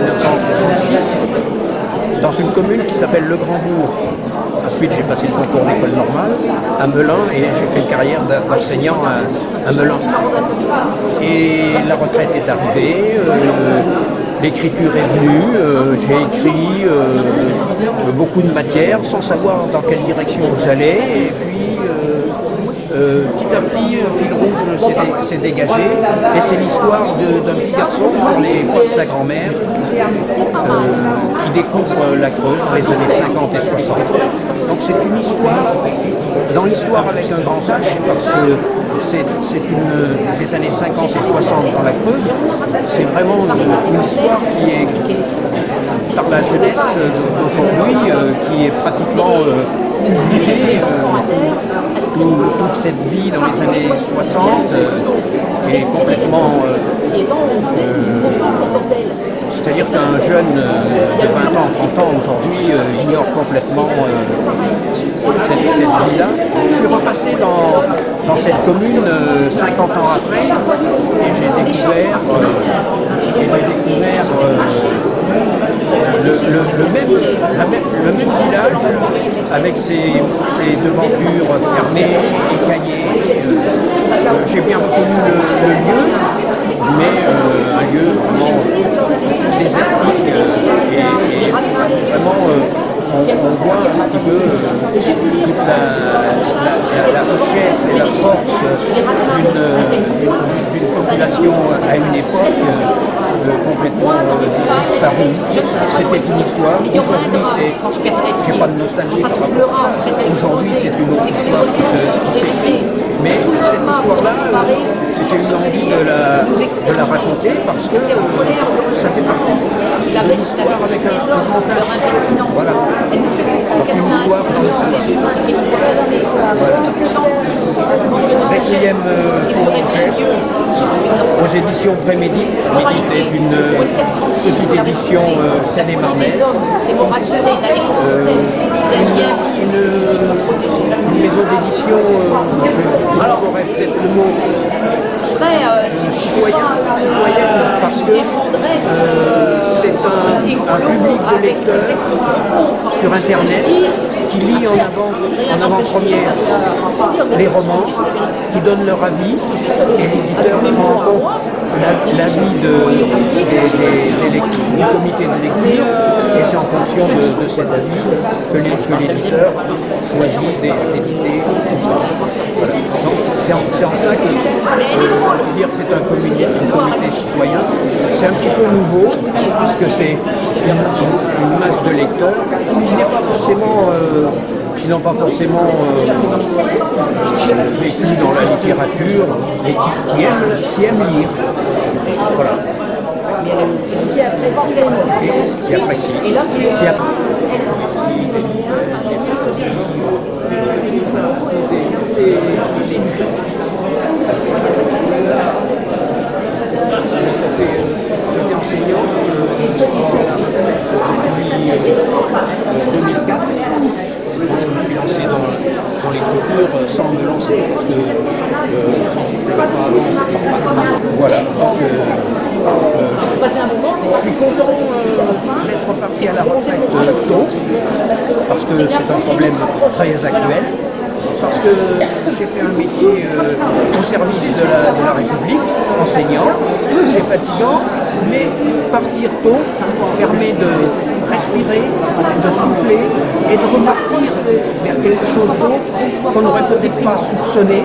1966 dans une commune qui s'appelle Le Grand-Bourg. Ensuite, j'ai passé le concours d'école normale à Melun et j'ai fait une carrière d'enseignant à Melun. Et la retraite est arrivée, l'écriture est venue, j'ai écrit beaucoup de matières sans savoir dans quelle direction j'allais. Et puis, petit à petit, un fil rouge s'est dégagé. Et c'est l'histoire d'un petit garçon sur les pas de sa grand-mère qui découvre la Creuse dans les années 50 et 60. Donc c'est une histoire, dans l'histoire avec un grand H, parce que c'est des années 50 et 60 dans la Creuse. C'est vraiment une histoire qui est, par la jeunesse d'aujourd'hui, qui est pratiquement oubliée. Toute cette vie dans les années 60 est complètement... c'est-à-dire qu'un jeune de 20 ans, 30 ans aujourd'hui ignore complètement cette vie-là. Je suis repassé dans cette commune 50 ans après et j'ai découvert le même village avec ses devantures fermées, écaillées. J'ai bien reconnu le lieu, mais un lieu vraiment désertique et vraiment on voit un petit peu toute la richesse et la force d'une population à une époque complètement disparue. C'était une histoire. Aujourd'hui, j'ai pas de nostalgie par rapport à ça. Aujourd'hui, c'est une autre histoire qui s'écrit. Mais cette histoire-là, j'ai eu envie de la raconter parce que ça fait partie de l'histoire avec un grand H. Voilà. Donc une histoire dans l'histoire. Voilà. Requiem pour l'Angèle, aux éditions Prémédite. Prémédite est une petite édition Seine-et-Marnais. Une maison d'édition, j'aurais peut-être le mot citoyenne, parce que c'est un public de lecteurs sur Internet qui lit en avant-première les romans, qui donnent leur avis, et l'éditeur prend en compte l'avis du comité de lecture, et c'est en fonction de cet avis que l'éditeur choisit d'éditer. Voilà. Donc c'est en ça que on peut dire que c'est un comité citoyen. C'est un petit peu nouveau, puisque c'est une masse de lecteurs qui n'ont pas forcément vécu dans la littérature, mais qui aiment lire. Voilà. Qui apprécient. J'étais enseignant depuis 2004. Je me suis lancé dans l'écriture sans me lancer, parce que voilà. Donc, je suis content d'être parti à la retraite tôt, parce que c'est un problème très actuel. Parce que j'ai fait un métier au service de la République, enseignant, c'est fatigant, mais partir tôt permet de respirer, de souffler et de repartir vers quelque chose d'autre qu'on n'aurait peut-être pas soupçonné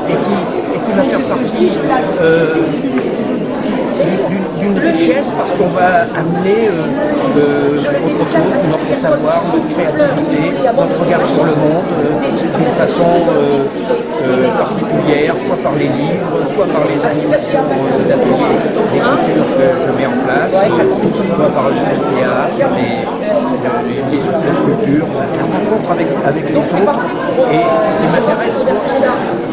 et qui va faire partie d'une richesse, parce qu'on va amener autre chose, notre savoir, notre créativité, notre regard sur le monde d'une façon particulière, soit par les livres, soit par les animations d'ateliers d'écriture que je mets en place, soit par le théâtre, les sculptures, la rencontre avec les autres. Et ce qui m'intéresse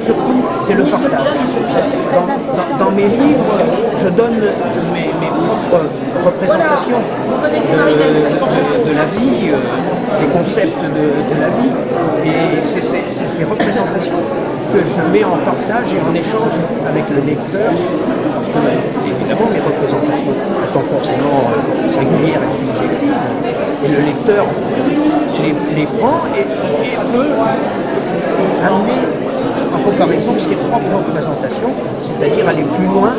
surtout, c'est le partage. Dans mes livres, je donne mes propres représentations de la vie, des concepts de la vie. Et c'est ces représentations que je mets en partage et en échange avec le lecteur, parce que évidemment mes représentations sont forcément singulières. manière est subjective et le lecteur les prend et peut amener en comparaison ses propres représentations, c'est-à-dire aller plus loin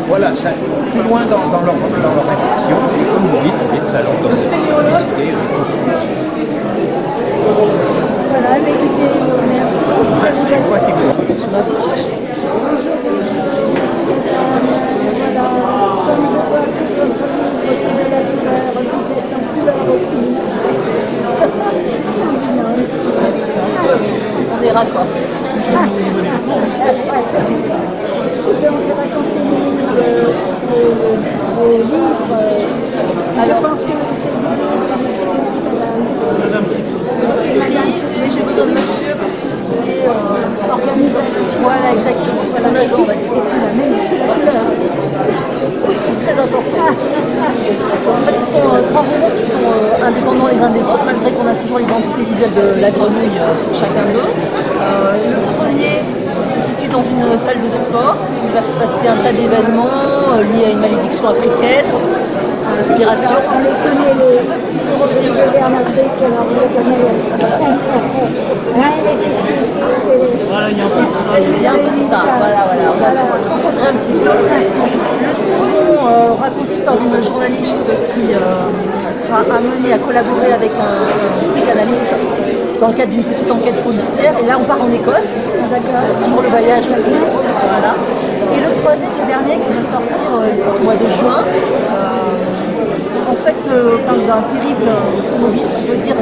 voilà, ça, plus loin dans leur réflexion, et comme vous dites, ça leur donne des idées constructives. Voilà, mais écoutez, merci. C'est moi qui vous Bonjour, voilà, comme je vois que votre livre, c'est de la couleur, vous êtes en couleur aussi. On est raccord. Donc, racontez-nous le livre. Je pense que c'est le livre aussi, madame. C'est madame. Mais j'ai besoin de monsieur pour tout ce qui est organisation. Voilà, exactement. C'est mon agent, on va dire. C'est la couleur. Aussi très important. En fait, ce sont trois romans qui sont indépendants les uns des autres, malgré qu'on a toujours l'identité visuelle de la grenouille sur chacun d'eux. Le premier se situe dans une salle de sport où il va se passer un tas d'événements liés à une malédiction africaine, inspiration. On les connaît, les Bernard Beck, alors on les connaît. Voilà, il y a un peu de ça. Il y a un peu de ça, voilà. On a son contraire un petit peu. Le second raconte l'histoire d'une journaliste qui sera amenée à collaborer avec un psychanalyste dans le cadre d'une petite enquête policière. Et là, on part en Écosse. Toujours le voyage aussi. Voilà. Et le troisième, le dernier, qui vient de sortir, il sort au mois de juin. En fait, parle d'un périple automobile, on peut dire.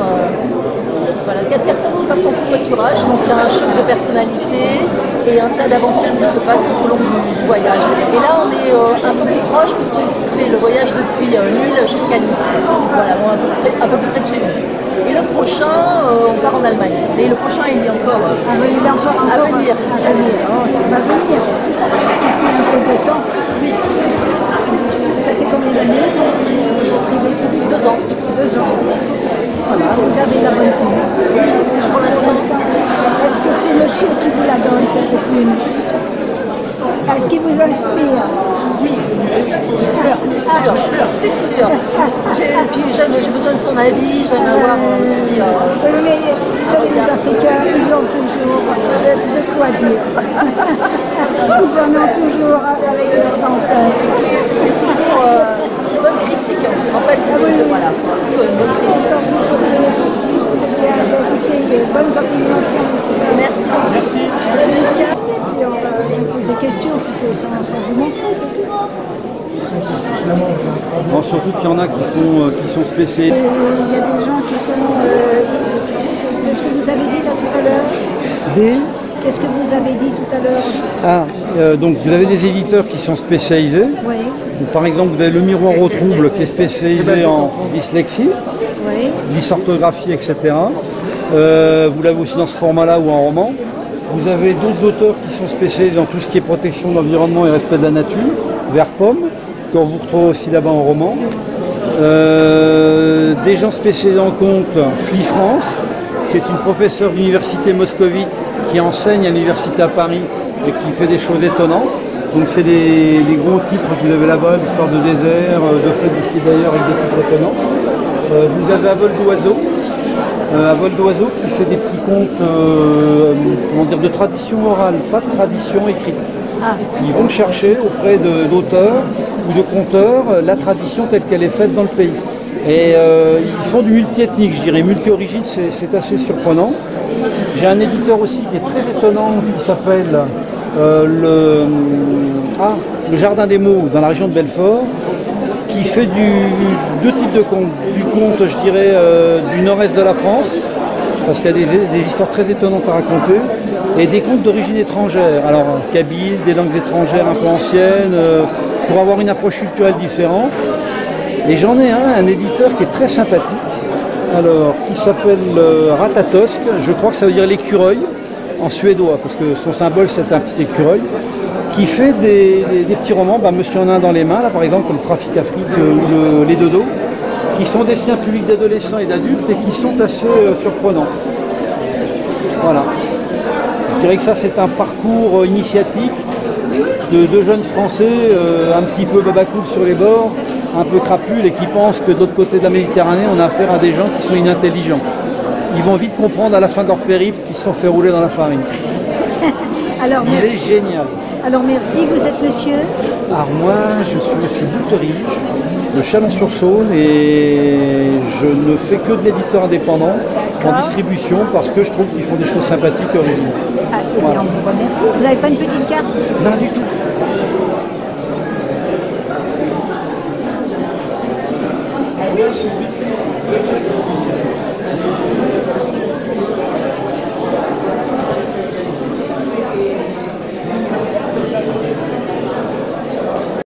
Voilà, 4 personnes qui partent en covoiturage, donc il y a un choc de personnalité et un tas d'aventures qui se passent tout au long du voyage. Et là, on est un peu plus proche puisqu'on fait le voyage depuis Lille jusqu'à Nice. Voilà, bon, un peu plus près de chez nous. Et le prochain, on part en Allemagne. Mais le prochain, il y a encore à venir. Oh, ça va venir. Depuis un peu de temps. Ça fait combien d'années? 2 ans. 2 ans. Voilà, vous avez la bonne plume. Oui, pour l'instant. Est-ce que c'est monsieur qui vous la donne, cette plume? Est-ce qu'il vous inspire? Oui, c'est sûr. Puis j'ai besoin de son avis, j'aime avoir aussi. Oui, mais vous savez, les Africains, ils ont toujours de quoi dire. Ils en ont toujours avec leurs enceintes. Toujours une bonne critique. En fait, voilà. Toujours une bonne critique. Bonne continuation. Merci. Merci. Et on va vous poser des questions, puis sans vous montrer, c'est tout. Bon, surtout qu'il y en a qui sont spécialisés. Il y a des gens qui sont... Qu'est-ce que vous avez dit là tout à l'heure? Qu'est-ce que vous avez dit tout à l'heure? Donc vous avez des éditeurs qui sont spécialisés. Oui. Donc, par exemple, vous avez le Miroir au trouble qui est spécialisé en dyslexie, Oui. dysorthographie, etc. Vous l'avez aussi dans ce format-là ou en roman. Vous avez d'autres auteurs qui sont spécialisés dans tout ce qui est protection de l'environnement et respect de la nature, Vert Pomme, que vous retrouvez aussi là-bas en roman. Des gens spécialisés en conte, Fli France, qui est une professeure d'université moscovite qui enseigne à l'université à Paris et qui fait des choses étonnantes. Donc c'est des gros titres que vous avez là-bas, l'histoire de désert, de feux d'ici d'ailleurs avec des titres étonnants. Vous avez À vol d'oiseau. À vol d'oiseau qui fait des petits contes de tradition orale, pas de tradition écrite. Ils vont chercher auprès d'auteurs ou de conteurs la tradition telle qu'elle est faite dans le pays. Et ils font du multi-ethnique, je dirais, multi-origine, c'est assez surprenant. J'ai un éditeur aussi qui est très étonnant qui s'appelle le Jardin des mots dans la région de Belfort, qui fait deux types de contes. Du conte, je dirais, du nord-est de la France, parce qu'il y a des histoires très étonnantes à raconter, et des contes d'origine étrangère. Alors, kabyle, des langues étrangères un peu anciennes, pour avoir une approche culturelle différente. Et j'en ai un éditeur qui est très sympathique, alors, qui s'appelle Ratatosk, je crois que ça veut dire l'écureuil, en suédois, parce que son symbole c'est un petit écureuil, qui fait des petits romans, Monsieur en a un dans les mains, là par exemple, comme Trafic Afrique ou Les Dodos, qui sont destinés à un public d'adolescents et d'adultes et qui sont assez surprenants. Voilà. Je dirais que ça c'est un parcours initiatique de deux jeunes Français un petit peu babacools sur les bords, un peu crapules et qui pensent que de l'autre côté de la Méditerranée, on a affaire à des gens qui sont inintelligents. Ils vont vite comprendre à la fin de leur périple qu'ils se sont fait rouler dans la farine. Alors, Il merci. est génial. Alors merci, vous êtes monsieur? Alors moi, je suis monsieur Bouterie, de Chalon-sur-Saône, et je ne fais que de l'éditeur indépendant en distribution parce que je trouve qu'ils font des choses sympathiques et originales. Ah, on vous remercie. Vous n'avez pas une petite carte? Non, du tout.